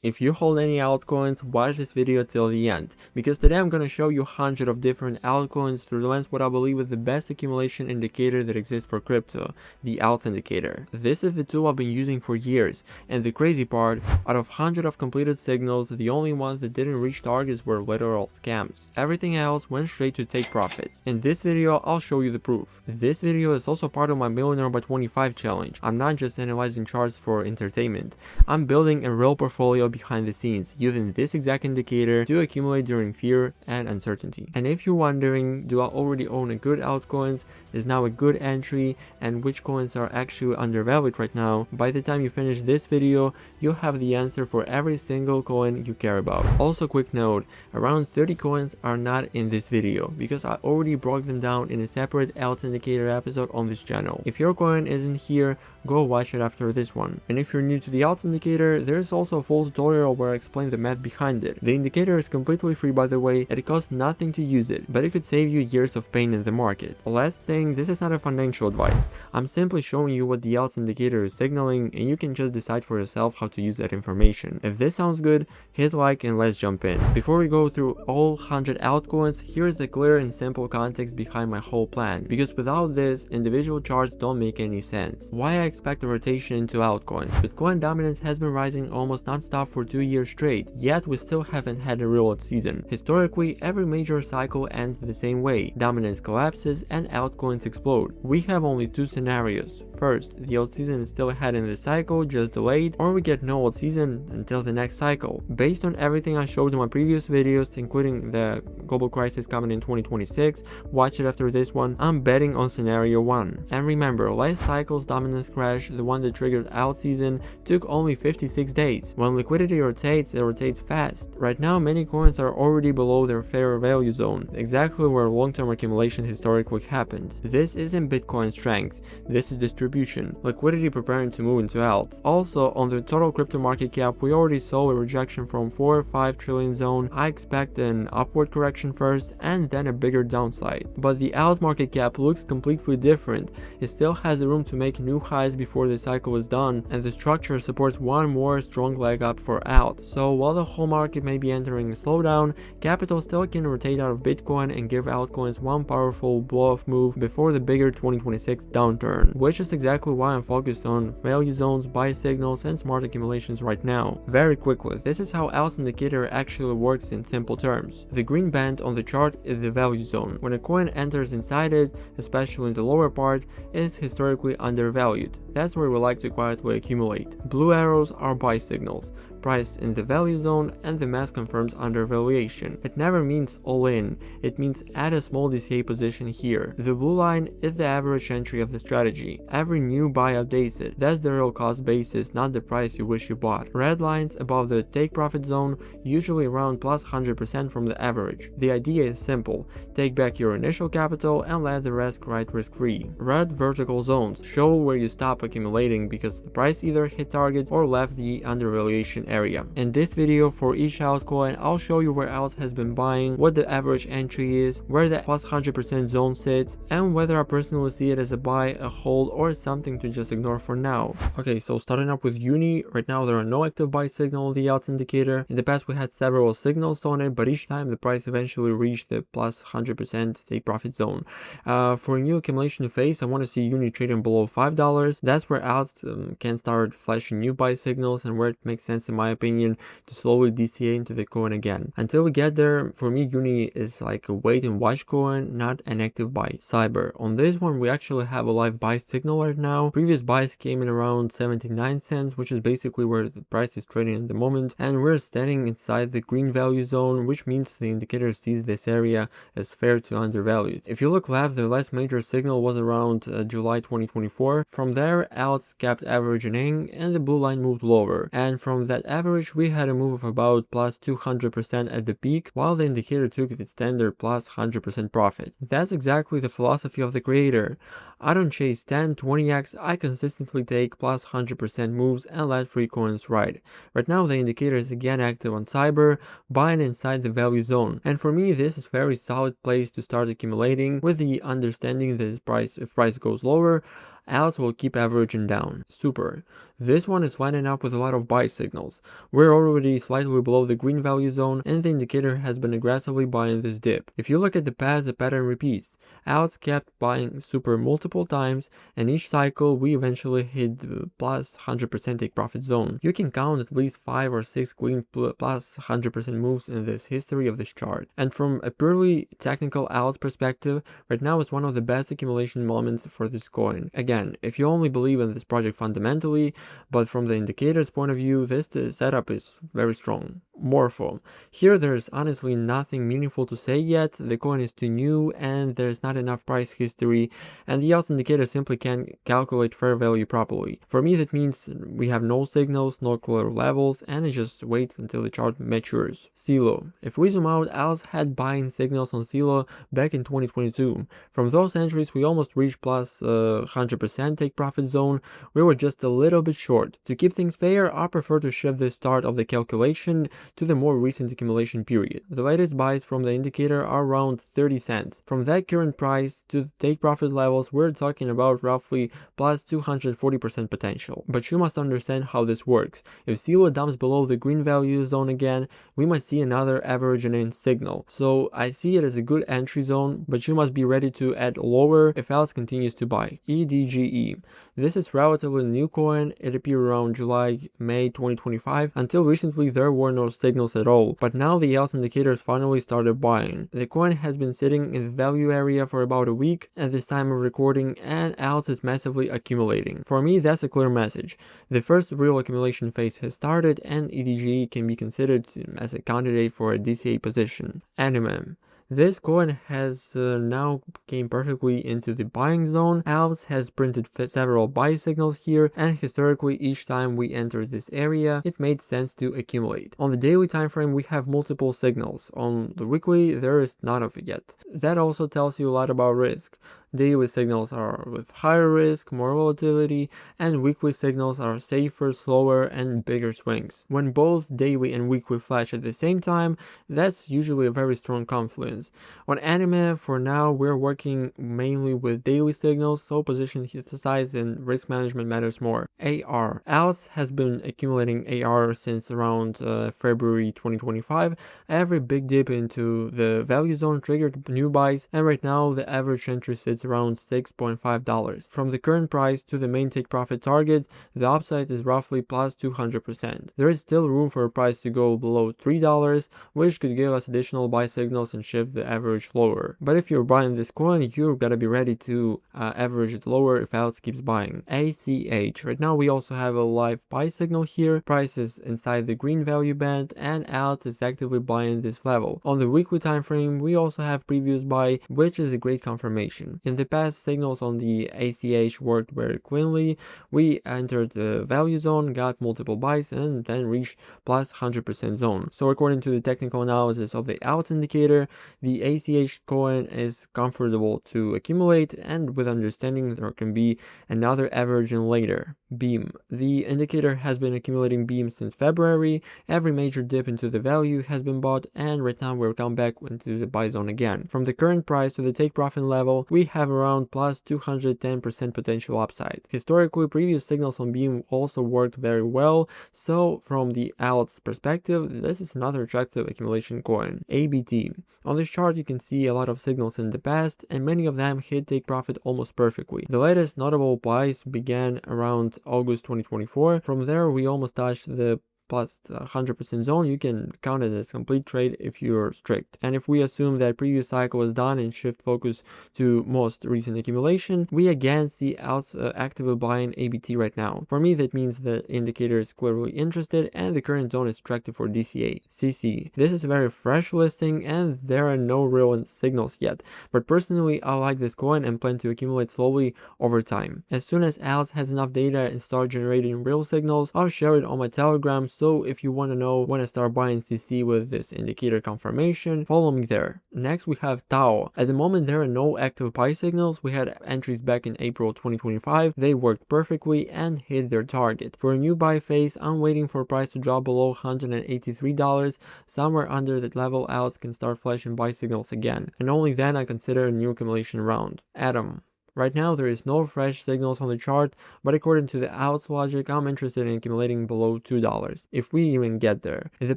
If you hold any altcoins, watch this video till the end, because today I'm gonna show you 100 of different altcoins through the lens what I believe is the best accumulation indicator that exists for crypto, the ALTS indicator. This is the tool I've been using for years, and the crazy part, out of 100 of completed signals, the only ones that didn't reach targets were literal scams. Everything else went straight to take profits. In this video, I'll show you the proof. This video is also part of my Millionaire by 25 challenge. I'm not just analyzing charts for entertainment. I'm building a real portfolio behind the scenes, using this exact indicator to accumulate during fear and uncertainty. And if you're wondering, do I already own a good altcoins, is now a good entry, and which coins are actually undervalued right now, by the time you finish this video, you'll have the answer for every single coin you care about. Also, quick note, around 30 coins are not in this video, because I already broke them down in a separate ALTS indicator episode on this channel. If your coin isn't here, go watch it after this one. And if you're new to the ALTS indicator, there's also a full tutorial where I explain the math behind it. The indicator is completely free, by the way, and it costs nothing to use it, but it could save you years of pain in the market. Last thing, this is not a financial advice. I'm simply showing you what the ALTS indicator is signaling, and you can just decide for yourself how to use that information. If this sounds good, hit like and let's jump in. Before we go through all 100 altcoins, here's the clear and simple context behind my whole plan, because without this, individual charts don't make any sense. Why I expect a rotation into altcoins. Bitcoin dominance has been rising almost non-stop for 2 years straight, yet we still haven't had a real season. Historically, every major cycle ends the same way. Dominance collapses and altcoins explode. We have only two scenarios. First, the alt season is still ahead in the cycle, just delayed, or we get no alt season until the next cycle. Based on everything I showed in my previous videos, including the global crisis coming in 2026, watch it after this one, I'm betting on scenario 1. And remember, last cycle's dominance crash, the one that triggered alt season, took only 56 days. When liquidity rotates, it rotates fast. Right now, many coins are already below their fair value zone, exactly where long-term accumulation historically happens. This isn't Bitcoin strength, this is distribution. Liquidity preparing to move into ALTS. Also, on the total crypto market cap, we already saw a rejection from 4 or 5 trillion zone. I expect an upward correction first and then a bigger downside. But the ALTS market cap looks completely different. It still has the room to make new highs before the cycle is done, and the structure supports one more strong leg up for ALTS. So while the whole market may be entering a slowdown, capital still can rotate out of Bitcoin and give altcoins one powerful blow-off move before the bigger 2026 downturn, which is exactly why I'm focused on value zones, buy signals, and smart accumulations right now. Very quickly, this is how ALTS indicator actually works in simple terms. The green band on the chart is the value zone. When a coin enters inside it, especially in the lower part, it is historically undervalued. That's where we like to quietly accumulate. Blue arrows are buy signals, priced in the value zone, and the math confirms undervaluation. It never means all in, it means add a small DCA position here. The blue line is the average entry of the strategy. Every new buy updates it. That's the real cost basis, not the price you wish you bought. Red lines above the take profit zone, usually around plus 100% from the average. The idea is simple. Take back your initial capital and let the rest ride risk-free. Red vertical zones show where you stop accumulating because the price either hit targets or left the undervaluation area. In this video, for each altcoin, I'll show you where ALTS has been buying, what the average entry is, where the plus 100% zone sits, and whether I personally see it as a buy, a hold, or something to just ignore for now. Okay, so starting up with Uni, right now there are no active buy signal on the ALTS indicator. In the past we had several signals on it, but each time the price eventually reached the plus 100% take profit zone. For a new accumulation phase, I want to see Uni trading below $5. That's where ALTS can start flashing new buy signals and where it makes sense in my opinion to slowly DCA into the coin again. Until we get there, for me Uni is like a wait and watch coin, not an active buy. Cyber, on this one we actually have a live buy signal right now. Previous buys came in around 79 cents, which is basically where the price is trading at the moment, and we're standing inside the green value zone, which means the indicator sees this area as fair to undervalued. If you look left, the last major signal was around July 2024. From there, ALTS kept averaging in and the blue line moved lower, and from that average we had a move of about plus 200% at the peak, while the indicator took its standard plus 100% profit. That's exactly the philosophy of the creator. I don't chase 10, 20x, I consistently take plus 100% moves and let free coins ride. Right now the indicator is again active on Cyber, buying inside the value zone, and for me this is very solid place to start accumulating, with the understanding that if price goes lower, ALTS will keep averaging down. Super. This one is lining up with a lot of buy signals. We're already slightly below the green value zone, and the indicator has been aggressively buying this dip. If you look at the past, the pattern repeats. ALTS kept buying super multiple times, and each cycle we eventually hit the plus 100% take profit zone. You can count at least 5 or 6 clean plus 100% moves in this history of this chart. And from a purely technical ALTS perspective, right now is one of the best accumulation moments for this coin. Again, if you only believe in this project fundamentally, but from the indicator's point of view, this setup is very strong. MORPH. Here there's honestly nothing meaningful to say yet. The coin is too new and there's not enough price history, and the ALTS indicator simply can't calculate fair value properly. For me that means we have no signals, no clear levels, and it just waits until the chart matures. CELO. If we zoom out, ALTS had buying signals on CELO back in 2022. From those entries we almost reached plus 100% take profit zone. We were just a little bit short. To keep things fair, I prefer to shift the start of the calculation to the more recent accumulation period. The latest buys from the indicator are around 30 cents. From that current price to the take profit levels, we're talking about roughly plus 240% potential. But you must understand how this works. If CELO dumps below the green value zone again, we might see another averaging in signal. So I see it as a good entry zone, but you must be ready to add lower if ALTS continues to buy. EDGE. This is relatively new coin. It appeared around July-May 2025. Until recently there were no signals at all, but now the ALTS indicators finally started buying. The coin has been sitting in the value area for about a week at this time of recording, and ALTS is massively accumulating. For me, that's a clear message. The first real accumulation phase has started, and EDGE can be considered as a candidate for a DCA position. Anime. This coin has now came perfectly into the buying zone. ALTS has printed several buy signals here, and historically each time we entered this area it made sense to accumulate. On the daily time frame we have multiple signals. On the weekly there is none of it yet. That also tells you a lot about risk. Daily signals are with higher risk, more volatility, and weekly signals are safer, slower, and bigger swings. When both daily and weekly flash at the same time, that's usually a very strong confluence. On anime, for now, we're working mainly with daily signals, so position size and risk management matters more. AR. ALTS has been accumulating AR since around February 2025. Every big dip into the value zone triggered new buys, and right now the average entry sits around $6.5. From the current price to the main take profit target, the upside is roughly plus 200%. There is still room for a price to go below $3, which could give us additional buy signals and shift the average lower. But if you're buying this coin, you've got to be ready to average it lower if ALTS keeps buying. ACH. Right now we also have a live buy signal here. Price is inside the green value band, and ALTS is actively buying this level. On the weekly time frame, we also have previous buy, which is a great confirmation. In the past, signals on the ACH worked very cleanly. We entered the value zone, got multiple buys, and then reached plus 100% zone. So according to the technical analysis of the ALTS indicator, the ACH coin is comfortable to accumulate, and with understanding there can be another averaging later. Beam. The indicator has been accumulating beam since February. Every major dip into the value has been bought, and right now we're come back into the buy zone again. From the current price to the take profit level, we have around plus 210% potential upside. Historically, previous signals on beam also worked very well, so from the ALTS perspective, this is another attractive accumulation coin. ABT. On this chart you can see a lot of signals in the past, and many of them hit take profit almost perfectly. The latest notable buys began around August 2024. From there we almost touched the plus 100% zone. You can count it as complete trade if you're strict. And if we assume that previous cycle is done and shift focus to most recent accumulation, we again see ALTS actively buying ABT right now. For me that means the indicator is clearly interested and the current zone is attractive for DCA. CC. This is a very fresh listing and there are no real signals yet, but personally I like this coin and plan to accumulate slowly over time. As soon as ALTS has enough data and start generating real signals, I'll share it on my Telegram. So if you want to know when I start buying CC with this indicator confirmation, follow me there. Next we have Tau. At the moment there are no active buy signals. We had entries back in April 2025. They worked perfectly and hit their target. For a new buy phase, I'm waiting for price to drop below $183. Somewhere under that level, ALTS can start flashing buy signals again, and only then I consider a new accumulation round. Atom. Right now there is no fresh signals on the chart, but according to the ALTS logic, I'm interested in accumulating below $2, if we even get there. In the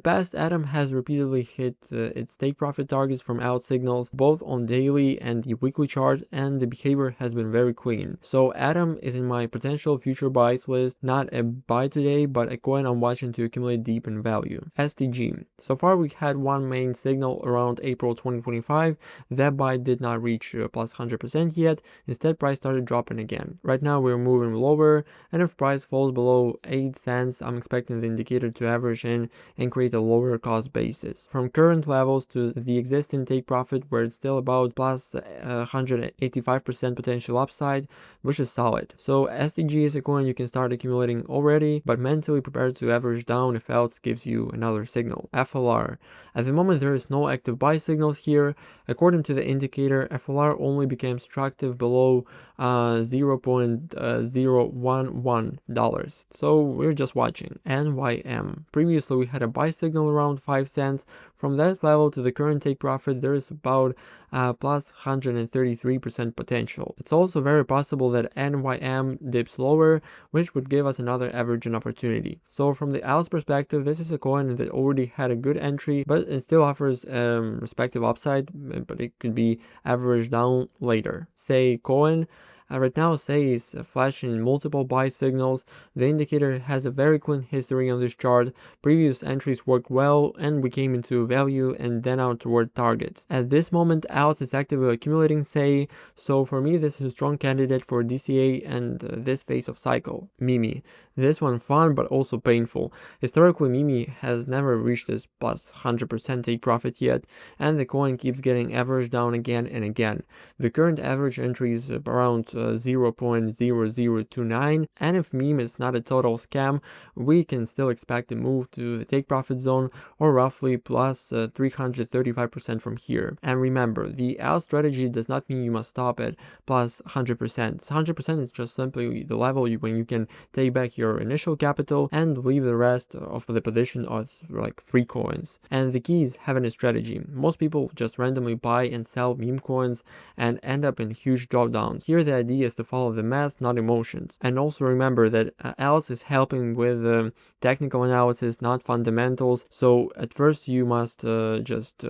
past, ATOM has repeatedly hit its take profit targets from ALTS signals, both on daily and the weekly chart, and the behavior has been very clean. So ATOM is in my potential future buys list, not a buy today, but a coin I'm watching to accumulate deep in value. STG. So far we had one main signal around April 2025. That buy did not reach plus 100% yet. Instead, price started dropping again. Right now we're moving lower, and if price falls below 8 cents, I'm expecting the indicator to average in and create a lower cost basis. From current levels to the existing take profit, where it's still about plus 185% potential upside, which is solid. So STG is a coin you can start accumulating already, but mentally prepared to average down if ALTS gives you another signal. FLR. At the moment there is no active buy signals here. According to the indicator, FLR only became structive below $0.011. So we're just watching. NYM. Previously we had a buy signal around 5 cents. From that level to the current take profit, there is about plus 133% potential. It's also very possible that NYM dips lower, which would give us another averaging opportunity. So from the ALTS perspective, this is a coin that already had a good entry, but it still offers respective upside, but it could be averaged down later. Say coin. Right now, SEI is flashing multiple buy signals. The indicator has a very clean history on this chart. Previous entries worked well, and we came into value and then out toward targets. At this moment, ALTS is actively accumulating SEI, so for me this is a strong candidate for DCA and this phase of cycle. MIMI. This one fun but also painful. Historically, MIMI has never reached this plus 100% take profit yet, and the coin keeps getting averaged down again and again. The current average entry is around 0.0029, and if meme is not a total scam, we can still expect a move to the take profit zone, or roughly plus 335% from here. And remember, the ALTS strategy does not mean you must stop at plus 100%. 100% is just simply the level when you can take back your initial capital and leave the rest of the position as like free coins. And the key is having a strategy. Most people just randomly buy and sell meme coins and end up in huge drawdowns. Here the idea is to follow the math, not emotions. And also remember that ALTS is helping with technical analysis, not fundamentals. So at first you must just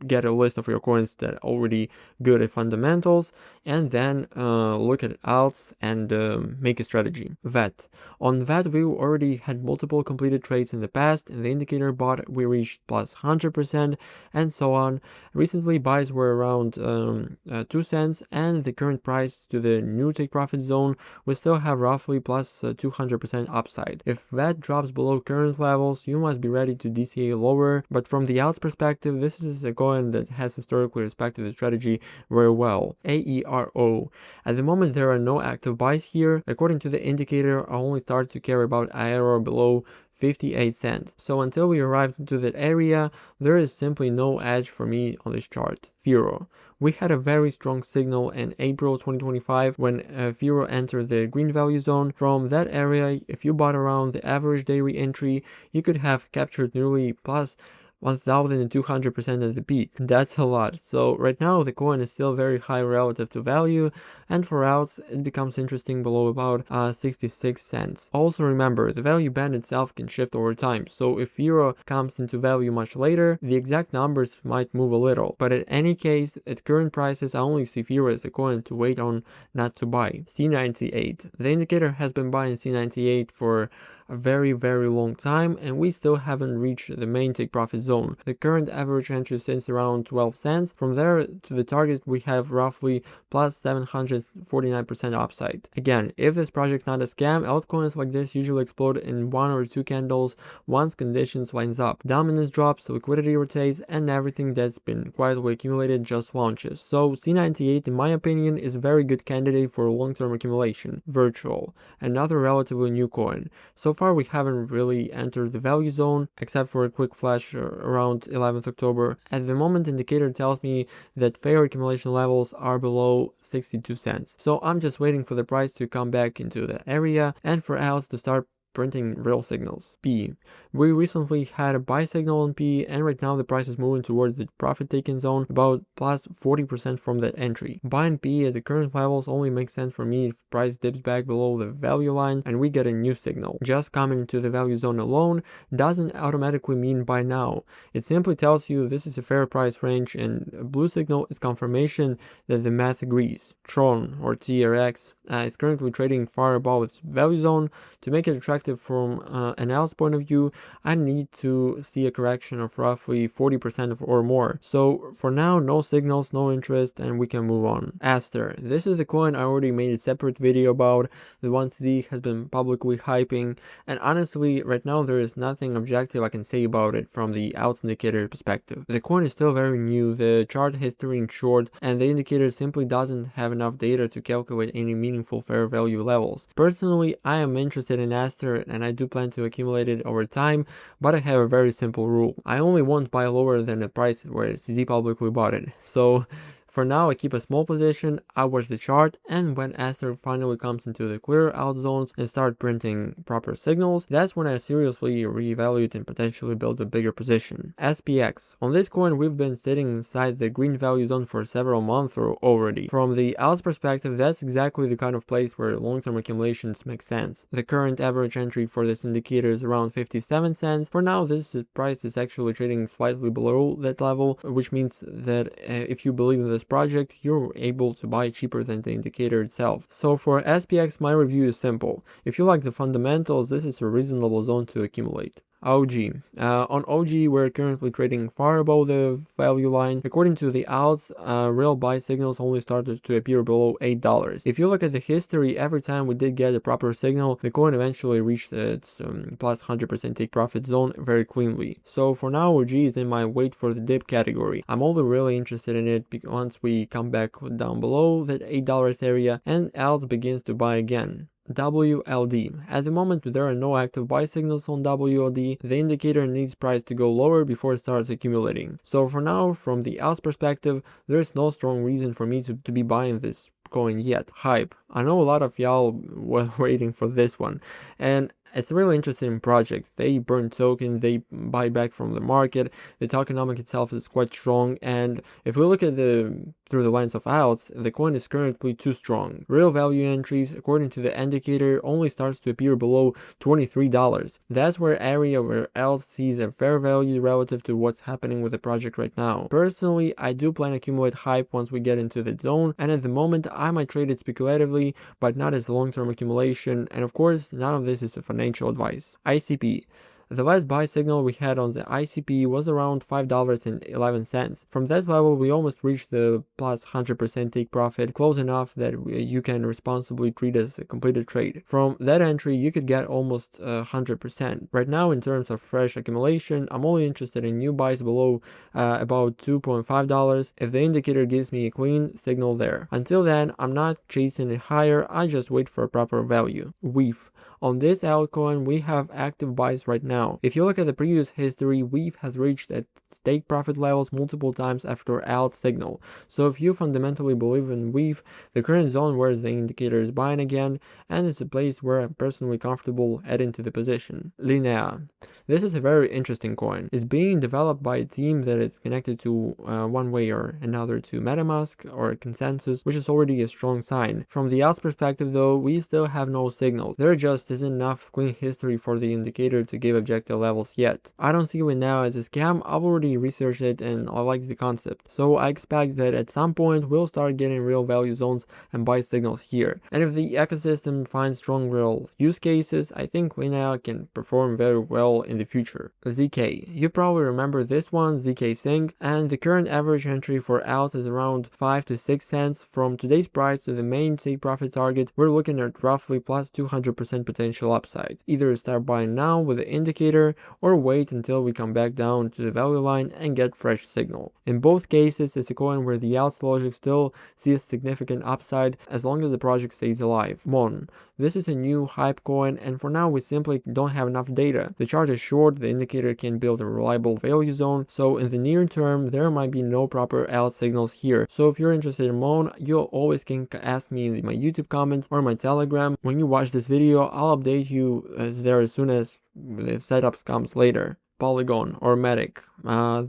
get a list of your coins that are already good at fundamentals, and then look at ALTS and make a strategy. VET. On VET, we already had multiple completed trades in the past. In the indicator bought, we reached plus 100% and so on. Recently, buys were around 2 cents, and the current price to the new take profit zone, we still have roughly plus 200% upside. If VET drops below current levels, you must be ready to DCA lower, but from the ALTS perspective, this is a coin that has historically respected the strategy very well. AERO. At the moment, there are no active buys here. According to the indicator, I only start to care about AERO below 58 cents. So until we arrive to that area, there is simply no edge for me on this chart. FIRO. We had a very strong signal in April 2025 when FIRO entered the green value zone. From that area, if you bought around the average daily entry, you could have captured nearly plus 1200% at the peak. That's a lot. So right now the coin is still very high relative to value, and for ALTS it becomes interesting below about 66 cents. Also remember, the value band itself can shift over time, so if FIRO comes into value much later, the exact numbers might move a little. But in any case, at current prices, I only see FIRO as a coin to wait on, not to buy. C98. The indicator has been buying C98 for a very long time, and we still haven't reached the main take profit zone. The current average entry sits around 12 cents. From there to the target we have roughly plus 749% upside. Again, if this project not a scam, altcoins like this usually explode in 1 or 2 candles once conditions lines up. Dominance drops, liquidity rotates, and everything that's been quietly accumulated just launches. So C98 in my opinion is a very good candidate for long-term accumulation. Virtual, another relatively new coin. So far we haven't really entered the value zone except for a quick flash around 11th October. At the moment, indicator tells me that fair accumulation levels are below 62 cents. So I'm just waiting for the price to come back into that area and for ALTS to start printing real signals. P. We recently had a buy signal on P, and right now the price is moving towards the profit taking zone, about plus 40% from that entry. Buying P at the current levels only makes sense for me if price dips back below the value line and we get a new signal. Just coming into the value zone alone doesn't automatically mean buy now. It simply tells you this is a fair price range, and a blue signal is confirmation that the math agrees. Tron or TRX is currently trading far above its value zone. To make it attractive from an ALTS point of view, I need to see a correction of roughly 40% or more. So for now, no signals, no interest, and we can move on. ASTER. This is the coin I already made a separate video about. The one Z has been publicly hyping, and honestly, right now there is nothing objective I can say about it from the ALTS indicator perspective. The coin is still very new, the chart history is short, and the indicator simply doesn't have enough data to calculate any meaningful fair value levels. Personally, I am interested in ASTER, and I do plan to accumulate it over time, but I have a very simple rule. I only won't buy lower than the price where CZ publicly bought it. So for now, I keep a small position, I watch the chart, and when ASTER finally comes into the clear out zones and start printing proper signals, that's when I seriously reevaluate and potentially build a bigger position. SPX. On this coin, we've been sitting inside the green value zone for several months already. From the ALTS perspective, that's exactly the kind of place where long-term accumulations make sense. The current average entry for this indicator is around 57 cents. For now, this price is actually trading slightly below that level, which means that if you believe in this project, you're able to buy cheaper than the indicator itself. So for SPX, my review is simple. If you like the fundamentals, this is a reasonable zone to accumulate. OG. On OG, we're currently trading far above the value line. According to the ALTS, real buy signals only started to appear below $8. If you look at the history, every time we did get a proper signal, the coin eventually reached its plus 100% take profit zone very cleanly. So for now, OG is in my wait for the dip category. I'm only really interested in it once we come back down below that $8 area and ALTS begins to buy again. WLD. At the moment, there are no active buy signals on WLD. The indicator needs price to go lower before it starts accumulating. So for now, from the ALTS perspective, there's no strong reason for me to be buying this coin yet. Hype. I know a lot of y'all were waiting for this one, and it's a really interesting project. They burn tokens, they buy back from the market. The tokenomic itself is quite strong, and if we look at through the lens of ALTS, the coin is currently too strong. Real value entries, according to the indicator, only starts to appear below $23. That's where area where ALTS sees a fair value relative to what's happening with the project right now. Personally, I do plan to accumulate hype once we get into the zone, and at the moment, I might trade it speculatively, but not as long-term accumulation, and of course, none of this is a financial advice. ICP. The last buy signal we had on the ICP was around $5.11. From that level, we almost reached the plus 100% take profit, close enough that you can responsibly treat as a completed trade. From that entry, you could get almost 100%. Right now, in terms of fresh accumulation, I'm only interested in new buys below about $2.5 if the indicator gives me a clean signal there. Until then, I'm not chasing it higher, I just wait for a proper value. WEAF. On this altcoin, we have active buys right now. If you look at the previous history, WEAF has reached its take profit levels multiple times after ALTS signal. So if you fundamentally believe in WEAF, the current zone where the indicator is buying again, and it's a place where I'm personally comfortable adding to the position. LINEA. This is a very interesting coin. It's being developed by a team that is connected to one way or another to MetaMask or Consensus, which is already a strong sign. From the ALTS perspective though, we still have no signals. There just isn't enough clean history for the indicator to give objective levels yet. I don't see LINEA as a scam. I've already researched it and I like the concept. So I expect that at some point we'll start getting real value zones and buy signals here. And if the ecosystem finds strong real use cases, I think LINEA can perform very well in the future. ZK. You probably remember this one, ZK Sync, and the current average entry for ALTS is around 5 to 6 cents. From today's price to the main take profit target, we're looking at roughly plus 200% potential upside. Either start buying now with the indicator or wait until we come back down to the value line and get fresh signal. In both cases, it's a coin where the ALTS logic still sees significant upside as long as the project stays alive. MON. This is a new hype coin, and for now we simply don't have enough data. The chart is short, the indicator can build a reliable value zone, so in the near term there might be no proper ALTS signals here. So if you're interested in MON, you always can ask me in my YouTube comments or my Telegram. When you watch this video, I'll update you as soon as the setups comes later. Polygon or Matic.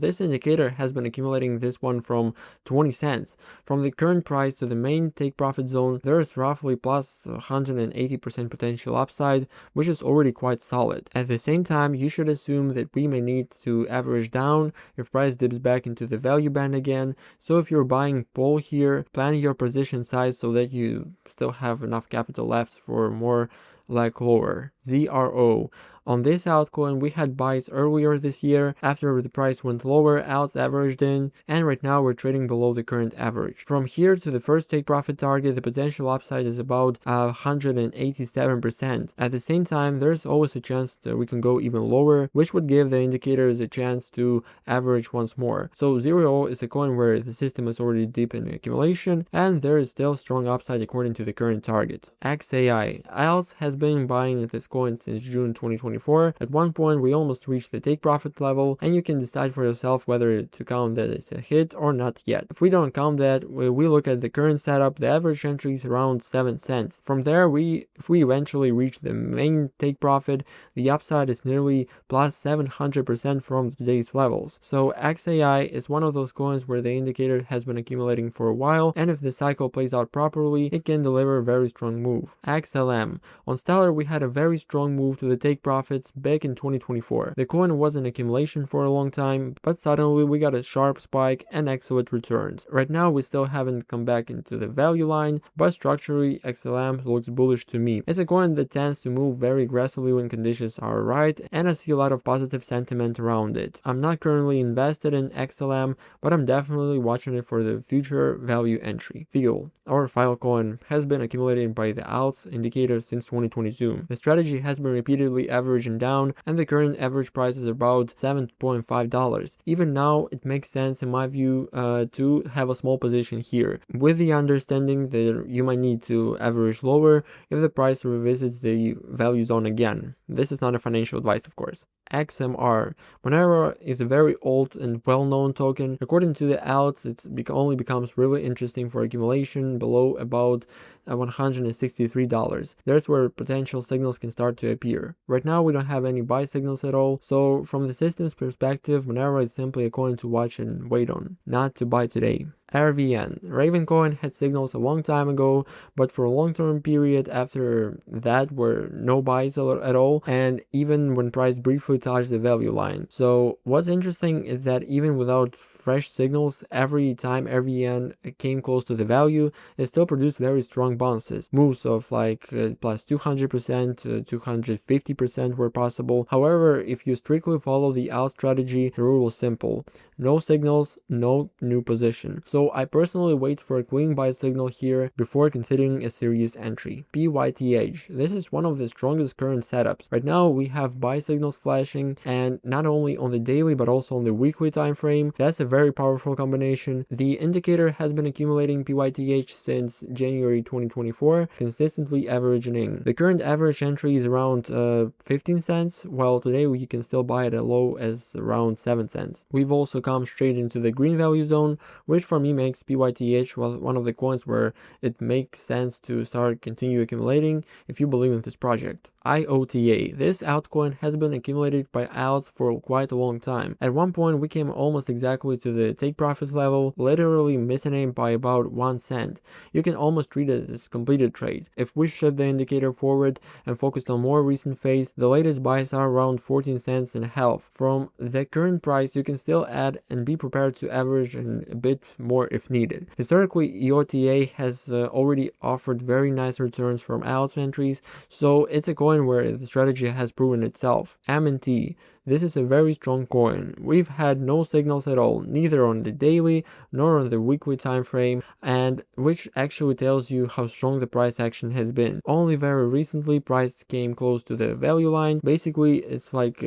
This indicator has been accumulating this one from 20 cents. From the current price to the main take profit zone, there is roughly plus 180% potential upside, which is already quite solid. At the same time, you should assume that we may need to average down if price dips back into the value band again. So if you're buying Pol here, plan your position size so that you still have enough capital left for more like lower. ZRO. On this altcoin, we had buys earlier this year. After the price went lower, ALTS averaged in, and right now we're trading below the current average. From here to the first take profit target, the potential upside is about 187%. At the same time, there's always a chance that we can go even lower, which would give the indicators a chance to average once more. So ZRO is a coin where the system is already deep in accumulation, and there is still strong upside according to the current target. XAI. ALTS has been buying this coin since June 2024. At one point, we almost reached the take profit level, and you can decide for yourself whether to count that it's a hit or not yet. If we don't count that, we look at the current setup, the average entry is around 7 cents. From there, if we eventually reach the main take profit, the upside is nearly plus 700% from today's levels. So XAI is one of those coins where the indicator has been accumulating for a while, and if the cycle plays out properly, it can deliver a very strong move. XLM. On Stellar, we had a very strong move to the take profits back in 2024. The coin was in accumulation for a long time, but suddenly we got a sharp spike and excellent returns. Right now we still haven't come back into the value line, but structurally XLM looks bullish to me. It's a coin that tends to move very aggressively when conditions are right, and I see a lot of positive sentiment around it. I'm not currently invested in XLM, but I'm definitely watching it for the future value entry. FIO or FILEcoin has been accumulated by the ALTS indicator since 2022. The strategy has been repeatedly averaging down, and the current average price is about $7.5. Even now, it makes sense in my view to have a small position here, with the understanding that you might need to average lower if the price revisits the value zone again. This is not a financial advice, of course. XMR. MONERO is a very old and well-known token. According to the ALTS, it only becomes really interesting for accumulation below about $163. There's where potential signals can start to appear. Right now we don't have any buy signals at all, so from the system's perspective, MONERO is simply a coin to watch and wait on, not to buy today. RVN. Ravencoin had signals a long time ago, but for a long-term period after that were no buys at all, and even when price briefly touched the value line. So what's interesting is that even without fresh signals, every time RVN came close to the value, it still produced very strong bounces. Moves of like plus 200%, 250% were possible. However, if you strictly follow the ALT strategy, the rule is simple. No signals, no new position. So I personally wait for a clean buy signal here before considering a serious entry. PYTH. This is one of the strongest current setups. Right now we have buy signals flashing, and not only on the daily but also on the weekly time frame. That's a very powerful combination. The indicator has been accumulating PYTH since January 2024, consistently averaging in. The current average entry is around 15 cents, while today we can still buy at a low as around 7 cents. We've also come straight into the green value zone, which for me makes PYTH one of the coins where it makes sense to continue accumulating if you believe in this project. IOTA. This altcoin has been accumulated by ALTS for quite a long time. At one point we came almost exactly to the take profit level, literally missing it by about 1 cent. You can almost treat it as completed trade. If we shift the indicator forward and focus on more recent phase, the latest buys are around 14 cents and a half. From the current price, you can still add and be prepared to average and a bit more if needed. Historically, IOTA has already offered very nice returns from ALTS entries, so it's a coin where the strategy has proven itself. MNT. This is a very strong coin. We've had no signals at all, neither on the daily nor on the weekly time frame, and which actually tells you how strong the price action has been. Only very recently price came close to the value line. Basically, it's like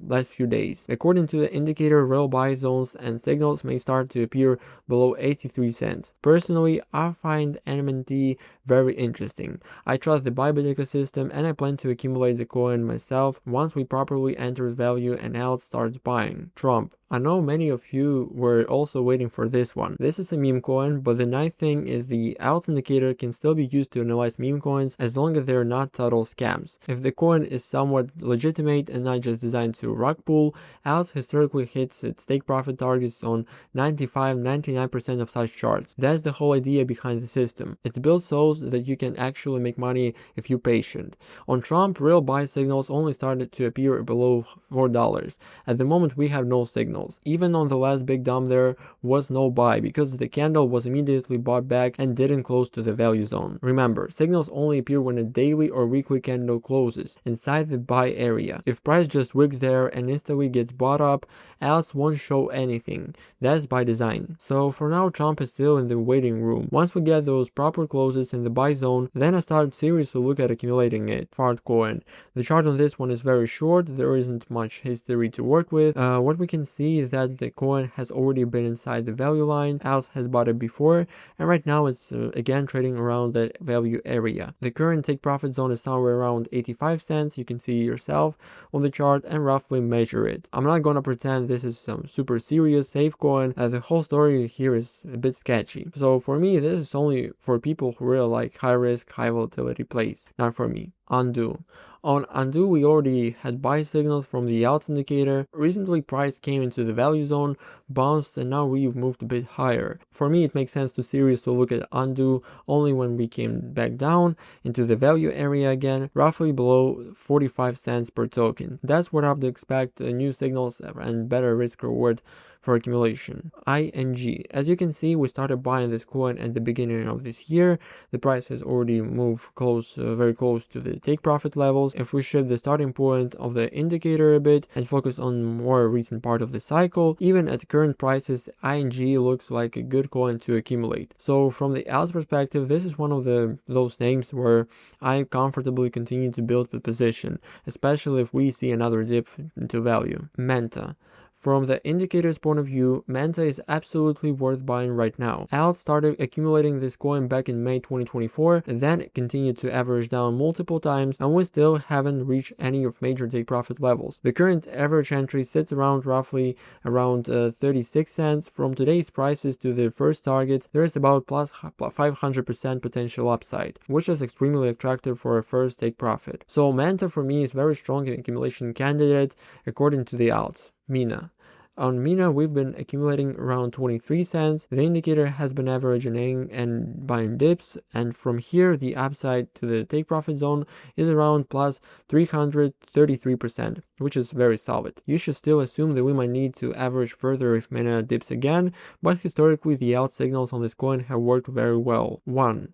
last few days. According to the indicator, real buy zones and signals may start to appear below 83 cents. Personally, I find MNT very interesting. I trust the Bybit ecosystem, and I plan to accumulate the coin myself once we properly enter the value and ALTS starts buying. Trump. I know many of you were also waiting for this one. This is a meme coin, but the nice thing is the ALTS indicator can still be used to analyze meme coins as long as they're not total scams. If the coin is somewhat legitimate and not just designed to rug pull, ALTS historically hits its take profit targets on 95-99% of such charts. That's the whole idea behind the system. It's built so that you can actually make money if you're patient. On Trump, real buy signals only started to appear below $4. At the moment we have no signals. Even on the last big dump there was no buy because the candle was immediately bought back and didn't close to the value zone. Remember, signals only appear when a daily or weekly candle closes inside the buy area. If price just wigs there and instantly gets bought up, ALTS won't show anything. That's by design. So for now, Trump is still in the waiting room. Once we get those proper closes in the buy zone, then I start seriously look at accumulating it. FARTCOIN. The chart on this one is very short. There isn't much history to work with. What we can see is that the coin has already been inside the value line. ALTS has bought it before, and right now it's again trading around that value area. The current take profit zone is somewhere around 85 cents. You can see yourself on the chart and roughly measure it. I'm not gonna pretend this is some super serious safe coin. The whole story here is a bit sketchy. So for me, this is only for people who really like high risk, high volatility plays. Not for me. ONDO. On ONDO, we already had buy signals from the ALTS indicator. Recently, price came into the value zone, bounced, and now we've moved a bit higher. For me, it makes sense to seriously look at ONDO only when we came back down into the value area again, roughly below 45 cents per token. That's what I would expect, new signals and better risk reward for accumulation. ING. As you can see, we started buying this coin at the beginning of this year. The price has already moved close, very close to the take profit levels. If we shift the starting point of the indicator a bit and focus on more recent part of the cycle, even at current prices, ING looks like a good coin to accumulate. So from the ALTS perspective, this is one of those names where I comfortably continue to build the position, especially if we see another dip into value. MANTA. From the indicator's point of view, MANTA is absolutely worth buying right now. ALTS started accumulating this coin back in May 2024, and then it continued to average down multiple times, and we still haven't reached any of major take profit levels. The current average entry sits around roughly 36 cents. From today's prices to the first target, there is about plus 500% potential upside, which is extremely attractive for a first take profit. So MANTA for me is very strong accumulation candidate according to the ALTS. MINA. On MINA, we've been accumulating around 23 cents. The indicator has been averaging and buying dips, and from here, the upside to the take profit zone is around plus 333%, which is very solid. You should still assume that we might need to average further if MINA dips again, but historically, the ALTS signals on this coin have worked very well. 1.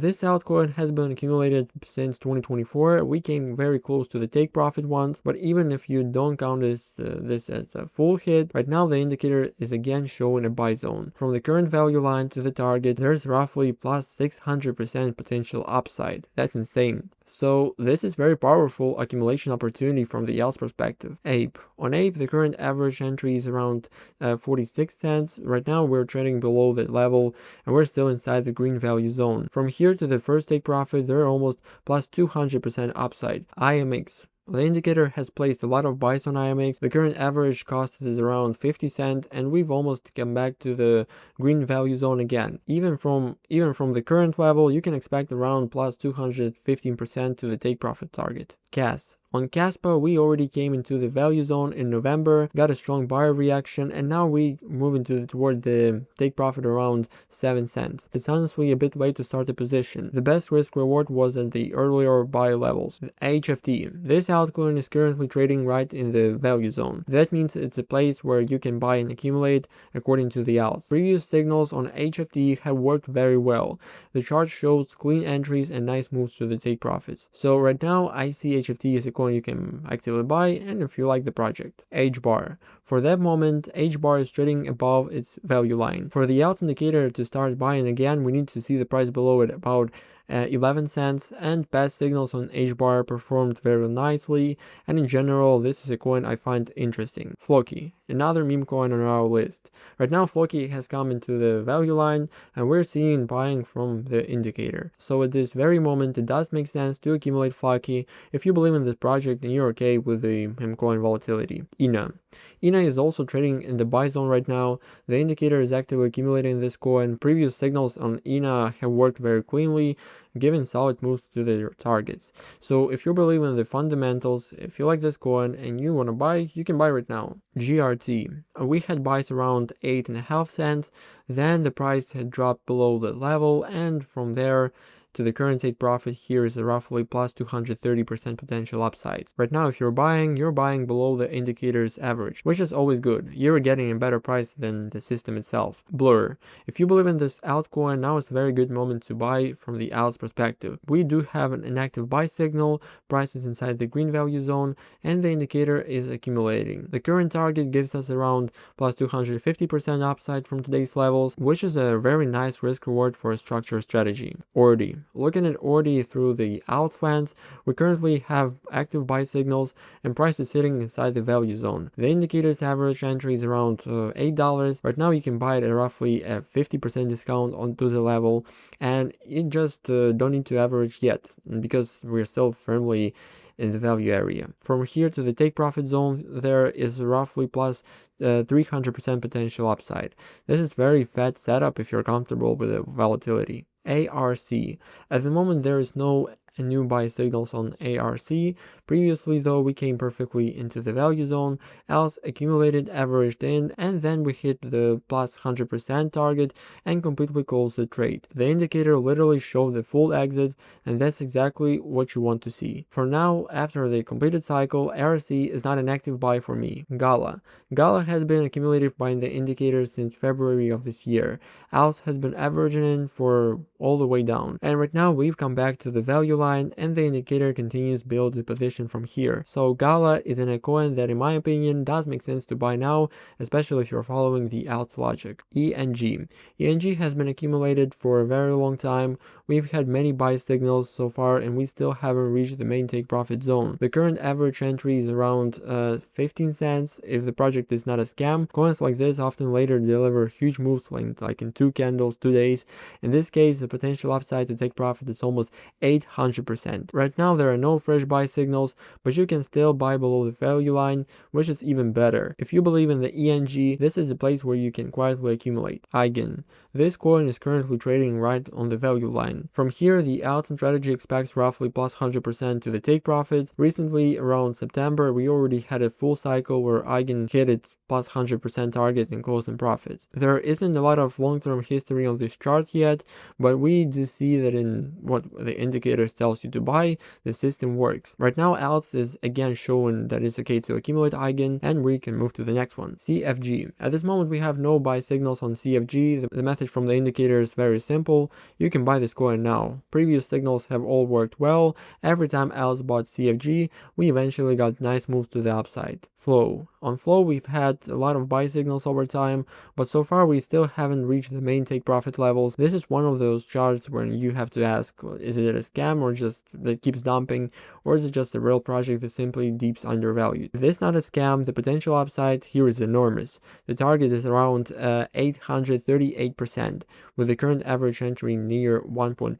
This altcoin has been accumulated since 2024. We came very close to the take profit once, but even if you don't count this as a full hit, right now the indicator is again showing a buy zone. From the current value line to the target, there's roughly plus 600% potential upside. That's insane. So this is very powerful accumulation opportunity from the ALTS perspective. APE. On APE, the current average entry is around 46 cents. Right now we're trading below that level and we're still inside the green value zone. From here to the first take profit, there are almost plus 200% upside. IMX. The indicator has placed a lot of buys on IMX. The current average cost is around 50 cents, and we've almost come back to the green value zone again. Even from the current level, you can expect around plus 215% to the take profit target. CAS. On CASPA, we already came into the value zone in November, got a strong buyer reaction, and now we move toward the take profit around 7 cents. It's honestly a bit late to start the position. The best risk reward was at the earlier buy levels. The HFT. This altcoin is currently trading right in the value zone. That means it's a place where you can buy and accumulate according to the ALTS. Previous signals on HFT have worked very well. The chart shows clean entries and nice moves to the take profits. So right now I see HFT as a coin you can actively buy, and if you like the project. HBAR. For that moment, HBAR is trading above its value line. For the ALTS indicator to start buying again, we need to see the price below it about 11 cents, and past signals on HBAR performed very nicely, and in general this is a coin I find interesting. FLOKI, another meme coin on our list. Right now FLOKI has come into the value line and we're seeing buying from the indicator. So at this very moment it does make sense to accumulate FLOKI if you believe in this project and you're okay with the meme coin volatility. INA is also trading in the buy zone right now. The indicator is actively accumulating this coin. Previous signals on INA have worked very cleanly, giving solid moves to their targets. So if you believe in the fundamentals, if you like this coin and you want to buy, you can buy right now. GRT, we had buys around 8.5 cents, then the price had dropped below the level, and from there to the current take profit here is a roughly plus 230% potential upside. Right now if you're buying below the indicator's average, which is always good. You're getting a better price than the system itself. Blur, if you believe in this altcoin, now is a very good moment to buy from the ALTS perspective. We do have an active buy signal, price is inside the green value zone, and the indicator is accumulating. The current target gives us around plus 250% upside from today's levels, which is a very nice risk reward for a structured strategy. ORDI, looking at ORDI through the ALTS lens, we currently have active buy signals and price is sitting inside the value zone. The indicator's average entry is around $8. Right now you can buy it at roughly a 50% discount onto the level, and you just don't need to average yet because we're still firmly in the value area. From here to the take profit zone, there is roughly plus 300% potential upside. This is very fat setup if you're comfortable with the volatility. ARC, at the moment there is no new buy signals on ARC. Previously though, we came perfectly into the value zone, else accumulated, averaged in, and then we hit the plus 100% target and completely closed the trade. The indicator literally showed the full exit, and that's exactly what you want to see. For now, after the completed cycle, ARC is not an active buy for me. GALA has been accumulated by the indicator since February of this year. ALTS has been averaging in for all the way down, and right now we've come back to the value line and the indicator continues build the position from here. So GALA is in a coin that in my opinion does make sense to buy now, especially if you're following the ALTS logic. ENG has been accumulated for a very long time. We've had many buy signals so far and we still haven't reached the main take profit zone. The current average entry is around 15 cents. If the project is not a scam, coins like this often later deliver huge moves like in 2 candles, 2 days. In this case, the potential upside to take profit is almost 800%. Right now there are no fresh buy signals, but you can still buy below the value line, which is even better. If you believe in the ENG, this is a place where you can quietly accumulate. EIGEN, this coin is currently trading right on the value line. From here, the ALTS strategy expects roughly plus 100% to the take profit. Recently, around September, we already had a full cycle where EIGEN hit its plus 100% target and closed in profit. There isn't a lot of long-term history on this chart yet, but we do see that in what the indicators tells you to buy, the system works. Right now, ALTS is again showing that it's okay to accumulate EIGEN, and we can move to the next one. CFG. At this moment, we have no buy signals on CFG. The method from the indicator is very simple. You can buy this coin now. Previous signals have all worked well. Every time ALTS bought CFG, we eventually got nice moves to the upside. Flow. On Flow, we've had a lot of buy signals over time, but so far we still haven't reached the main take profit levels. This is one of those charts where you have to ask, is it a scam or just that keeps dumping, or is it just a real project that simply deeps undervalued? If this is not a scam, the potential upside here is enormous. The target is around 838%, with the current average entry near $1.1.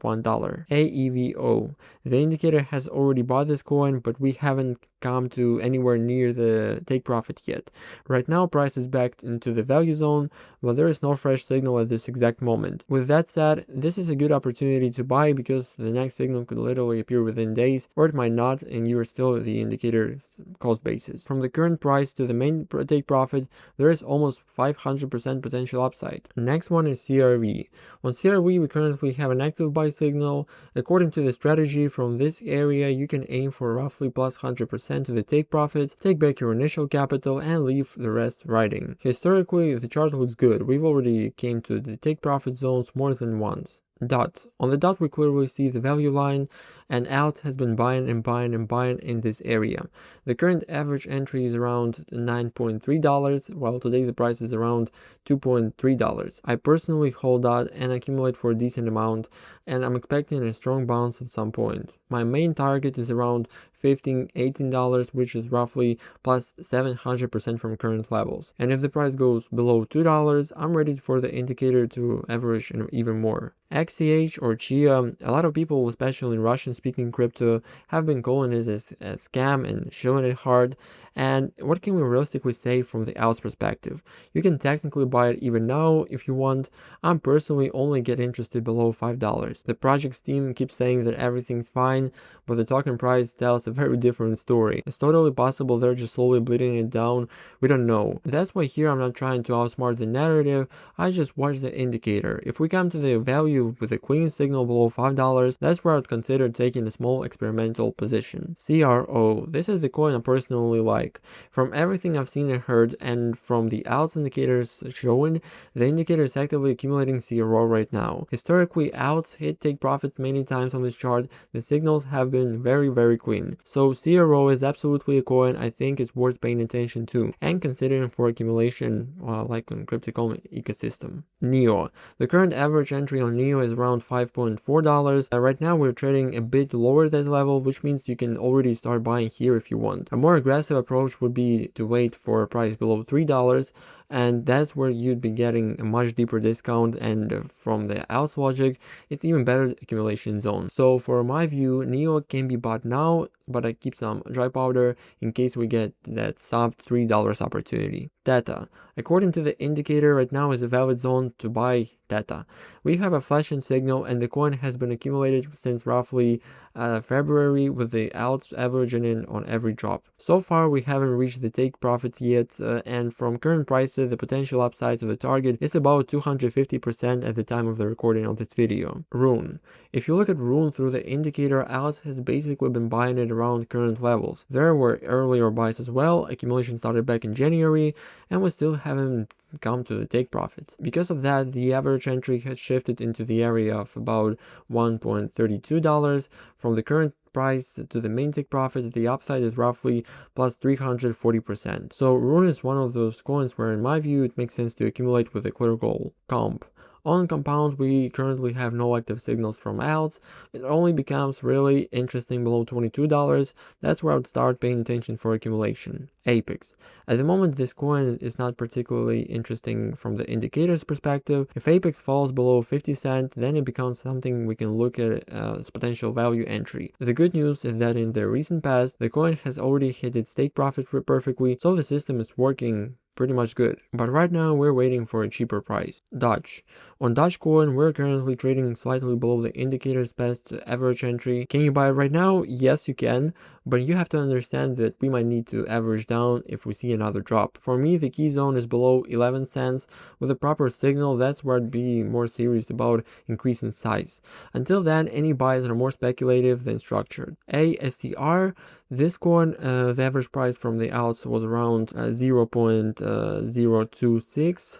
AEVO. The indicator has already bought this coin, but we haven't come to anywhere near the take profit yet. Right now price is back into the value zone, but there is no fresh signal at this exact moment. With that said, this is a good opportunity to buy because the next signal could literally appear within days, or it might not, and you are still at the indicator's cost basis. From the current price to the main take profit, there is almost 500% potential upside. Next one is CRV. On CRV, we currently have an active buy signal. According to the strategy from this area, you can aim for roughly plus 100% to the take profits, take back your initial capital, and leave the rest riding. Historically, the chart looks good. We've already came to the take profit zones more than once. DOT. On the dot we clearly see the value line, and ALTS has been buying and buying and buying in this area. The current average entry is around $9.3, while today the price is around $2.3. I personally hold out and accumulate for a decent amount, and I'm expecting a strong bounce at some point. My main target is around $15-18, which is roughly plus 700% from current levels. And if the price goes below $2, I'm ready for the indicator to average even more. XCH or Chia, a lot of people, especially in Russian-speaking crypto, have been calling it a scam and showing it hard. And what can we realistically say from the ALTS perspective? You can technically buy it even now if you want. I'm personally only get interested below $5. The project's team keeps saying that everything's fine, but the token price tells a very different story. It's totally possible they're just slowly bleeding it down. We don't know. That's why here I'm not trying to outsmart the narrative. I just watch the indicator. If we come to the value with a clean signal below $5, that's where I'd consider taking a small experimental position. CRO. This is the coin I personally like. From everything I've seen and heard, and from the ALTS indicators showing, the indicator is actively accumulating CRO right now. Historically, ALTS hit take profits many times on this chart. The signals have been very clean. So CRO is absolutely a coin I think is worth paying attention to and considering for accumulation, like on crypto ecosystem. NEO. The current average entry on NEO is around $5.4. Right now we're trading a bit lower at that level, which means you can already start buying here if you want. A more aggressive approach would be to wait for a price below $3, and that's where you'd be getting a much deeper discount, and from the ALTS logic, it's even better accumulation zone. So for my view, NEO can be bought now, but I keep some dry powder in case we get that sub $3 opportunity. THETA. According to the indicator, right now is a valid zone to buy THETA. We have a flashing signal, and the coin has been accumulated since roughly February, with the ALTS averaging in on every drop. So far we haven't reached the take profits yet, and from current prices the potential upside to the target is about 250% at the time of the recording of this video. RUNE. If you look at RUNE through the indicator, ALTS has basically been buying it around current levels. There were earlier buys as well. Accumulation started back in January, and we still haven't come to the take profits. Because of that, the average entry has shifted into the area of about $1.32. From the current price to the main take profit, the upside is roughly plus 340%. So RUNE is one of those coins where in my view it makes sense to accumulate with a clear goal. Comp. On Compound, we currently have no active signals from ALTS. It only becomes really interesting below $22. That's where I would start paying attention for accumulation. Apex. At the moment, this coin is not particularly interesting from the indicator's perspective. If Apex falls below 50 cents, then it becomes something we can look at as potential value entry. The good news is that in the recent past, the coin has already hit its take profit perfectly, so the system is working pretty much good. But right now we're waiting for a cheaper price. DOGE. On Dogecoin, we're currently trading slightly below the indicator's best average entry. Can you buy it right now? Yes, you can, but you have to understand that we might need to average down if we see another drop. For me, the key zone is below 11 cents. With a proper signal, that's where I'd be more serious about increasing size. Until then, any buys are more speculative than structured. ASTER. This coin, the average price from the ALTS was around 0.026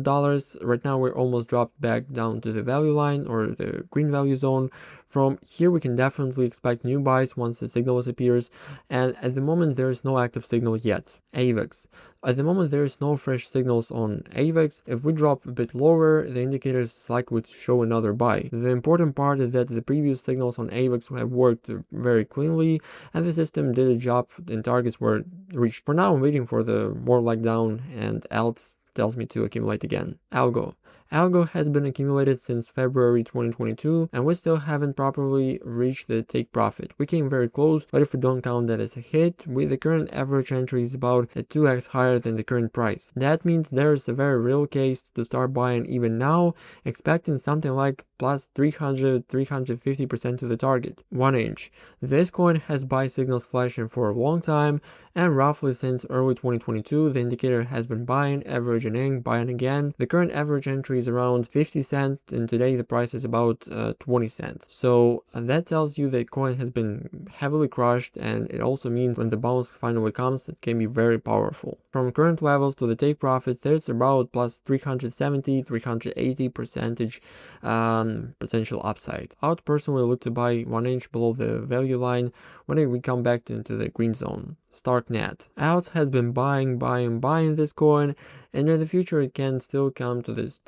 dollars. Right now we're almost dropped back down to the value line or the green value zone. From here we can definitely expect new buys once the signal appears, and at the moment there is no active signal yet. AVEX. At the moment there is no fresh signals on AVEX. If we drop a bit lower, the indicators likely would show another buy. The important part is that the previous signals on AVEX have worked very cleanly, and the system did a job and targets were reached. For now I'm waiting for the more leg down, and ALTS tells me to accumulate again. ALGO. ALGO has been accumulated since February 2022, and we still haven't properly reached the take profit. We came very close, but if we don't count that as a hit, the current average entry is about a 2x higher than the current price. That means there is a very real case to start buying even now, expecting something like plus 350% to the target. 1inch. This coin has buy signals flashing for a long time, and roughly since early 2022, the indicator has been buying, averaging in, buying again. The current average entry entry is around 50 cents, and today the price is about 20 cents. So that tells you that coin has been heavily crushed, and it also means when the bounce finally comes, it can be very powerful. From current levels to the take profit, there's about plus 370, 380 percentage potential upside. I would personally look to buy 1 inch below the value line when we come back into the green zone. StarkNet. ALTS has been buying this coin, and in the future it can still come to this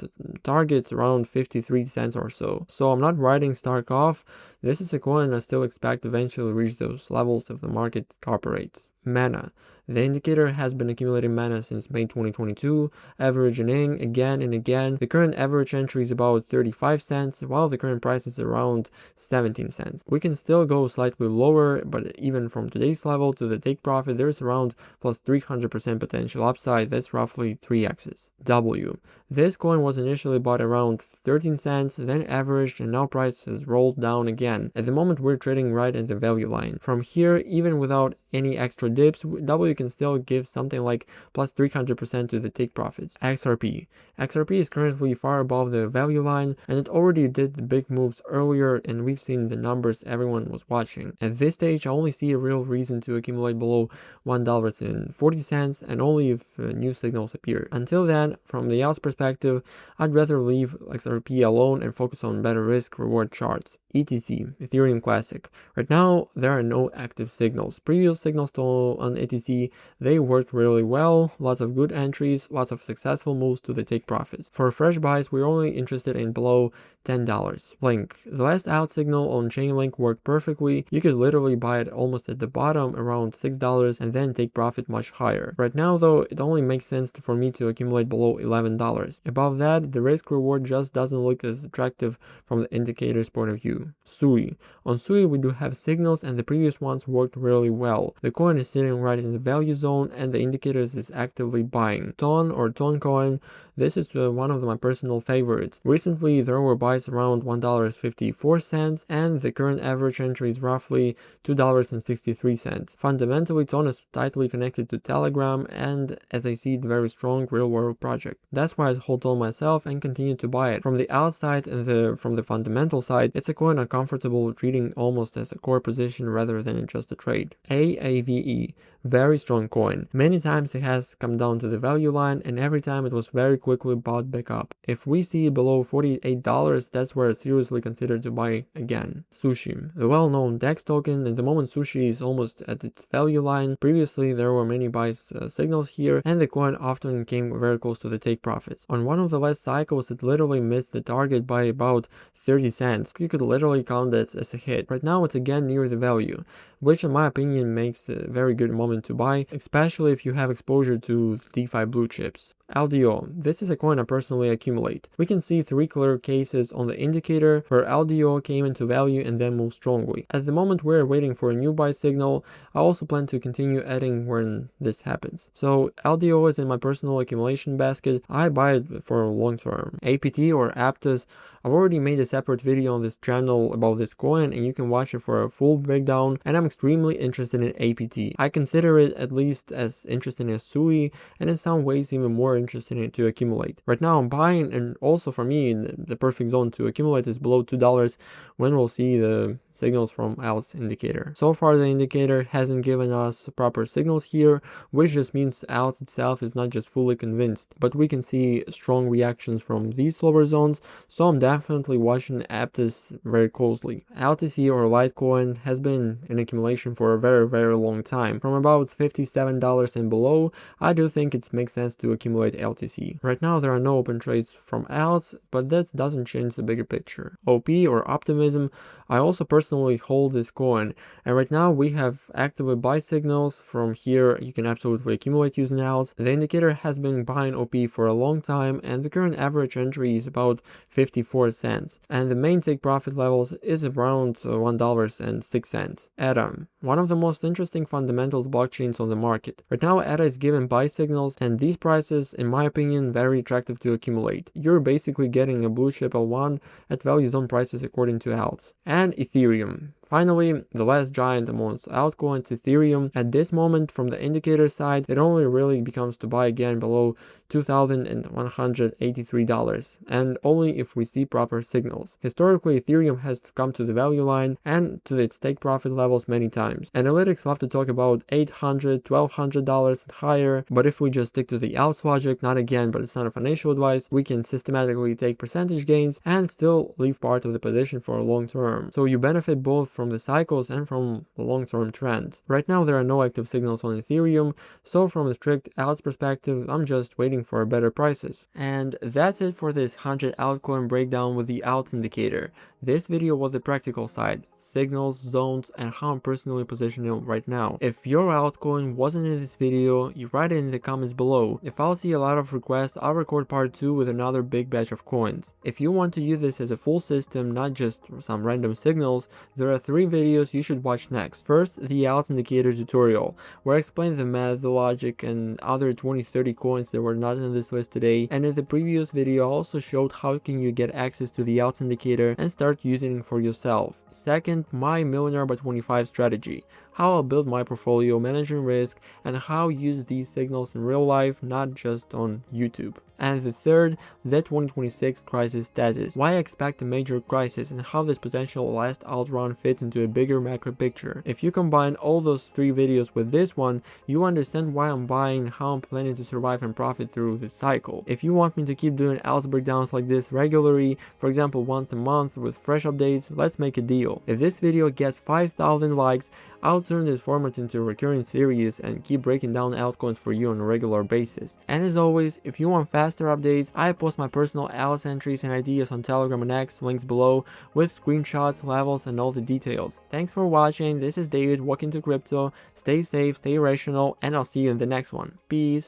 targets around 53 cents or so. So I'm not writing Stark off. This is a coin I still expect to eventually reach those levels if the market cooperates. MANA. The indicator has been accumulating MANA since May 2022, averaging again and again. The current average entry is about 35 cents, while the current price is around 17 cents. We can still go slightly lower, but even from today's level to the take profit, there's around plus 300% potential upside. That's roughly 3x's. W. This coin was initially bought around 13 cents, then averaged, and now price has rolled down again. At the moment, we're trading right at the value line. From here, even without any extra dips, W can still give something like plus 300% to the take profits. XRP. XRP is currently far above the value line, and it already did the big moves earlier, and we've seen the numbers everyone was watching. At this stage, I only see a real reason to accumulate below $1.40, and only if new signals appear. Until then, from the ALTS perspective, I'd rather leave XRP alone and focus on better risk-reward charts. ETC, Ethereum Classic. Right now, there are no active signals. Previous signals on ETC, they worked really well, lots of good entries, lots of successful moves to the take profits. For fresh buys, we're only interested in below $10. Link. The last out signal on Chainlink worked perfectly. You could literally buy it almost at the bottom, around $6, and then take profit much higher. Right now, though, it only makes sense for me to accumulate below $11. Above that, the risk-reward just doesn't look as attractive from the indicator's point of view. SUI. On SUI, we do have signals, and the previous ones worked really well. The coin is sitting right in the value zone, and the indicators is actively buying. TON or TON coin, this is one of my personal favorites. Recently, there were buys around $1.54, and the current average entry is roughly $2.63. Fundamentally, TON is tightly connected to Telegram, and as I see it, very strong real-world project. That's why I hold on myself and continue to buy it. From the outside and from the fundamental side, it's a coin I'm comfortable treating almost as a core position rather than just a trade. AAVE. Very strong coin. Many times it has come down to the value line, and every time it was very quickly bought back up. If we see below $48, that's where I seriously consider to buy again. SUSHI. The well-known DEX token. At the moment, SUSHI is almost at its value line. Previously, there were many buy signals here, and the coin often came very close to the take profits. On one of the last cycles, it literally missed the target by about 30 cents. You could literally count that as a hit. Right now, it's again near the value, which in my opinion makes a very good moment to buy, especially if you have exposure to DeFi blue chips. LDO. This is a coin I personally accumulate. We can see 3 clear cases on the indicator where LDO came into value and then moved strongly. At the moment we're waiting for a new buy signal. I also plan to continue adding when this happens. So LDO is in my personal accumulation basket. I buy it for long term. APT or APTS. I've already made a separate video on this channel about this coin, and you can watch it for a full breakdown, and I'm extremely interested in APT. I consider it at least as interesting as SUI, and in some ways even more interested in it to accumulate. Right now I'm buying, and also for me the perfect zone to accumulate is below $2 when we'll see the signals from ALTS indicator. So far the indicator hasn't given us proper signals here, which just means ALTS itself is not just fully convinced, but we can see strong reactions from these lower zones, so I'm definitely watching APTS very closely. LTC or Litecoin has been in accumulation for a very long time. From about $57 and below, I do think it makes sense to accumulate LTC. Right now there are no open trades from ALTS, but that doesn't change the bigger picture. OP or Optimism, I also personally hold this coin, and right now we have active buy signals. From here you can absolutely accumulate using ALTS. The indicator has been buying OP for a long time, and the current average entry is about 54 cents, and the main take profit levels is around $1.06. ADA, one of the most interesting fundamentals blockchains on the market. Right now ADA is giving buy signals, and these prices in my opinion very attractive to accumulate. You're basically getting a blue chip L1 at value zone prices according to ALTS. And Ethereum. Finally, the last giant amongst altcoins, Ethereum. At this moment, from the indicator side, it only really becomes to buy again below $2,183, and only if we see proper signals. Historically, Ethereum has come to the value line and to its take profit levels many times. Analytics love to talk about $800, $1,200 and higher, but if we just stick to the ALTS logic, not again, but it's not a financial advice, we can systematically take percentage gains and still leave part of the position for a long term. So you benefit both from the cycles and from the long-term trend. Right now there are no active signals on Ethereum, so from a strict ALTS perspective, I'm just waiting for better prices. And that's it for this 100 altcoin breakdown with the ALTS indicator. This video was the practical side, signals, zones, and how I'm personally positioning right now. If your altcoin wasn't in this video, you write it in the comments below. If I'll see a lot of requests, I'll record part 2 with another big batch of coins. If you want to use this as a full system, not just some random signals, there are 3 videos you should watch next. First, the ALTS indicator tutorial, where I explain the math, the logic, and other 20-30 coins that were not in this list today. And in the previous video, I also showed how can you get access to the ALTS indicator and start using it for yourself. Second, my millionaire by 25 strategy, how I'll build my portfolio, managing risk, and how I use these signals in real life, not just on YouTube. And the third, the 2026 crisis status, why I expect a major crisis and how this potential last alt run fits into a bigger macro picture. If you combine all those 3 videos with this one, you understand why I'm buying and how I'm planning to survive and profit through this cycle. If you want me to keep doing ALTS breakdowns like this regularly, for example once a month with fresh updates, let's make a deal. If this video gets 5,000 likes, I'll turn this format into a recurring series and keep breaking down altcoins for you on a regular basis. And as always, if you want faster updates, I post my personal ALTS entries and ideas on Telegram and X, links below, with screenshots, levels, and all the details. Thanks for watching, this is David, Walk Into Crypto, stay safe, stay rational, and I'll see you in the next one. Peace!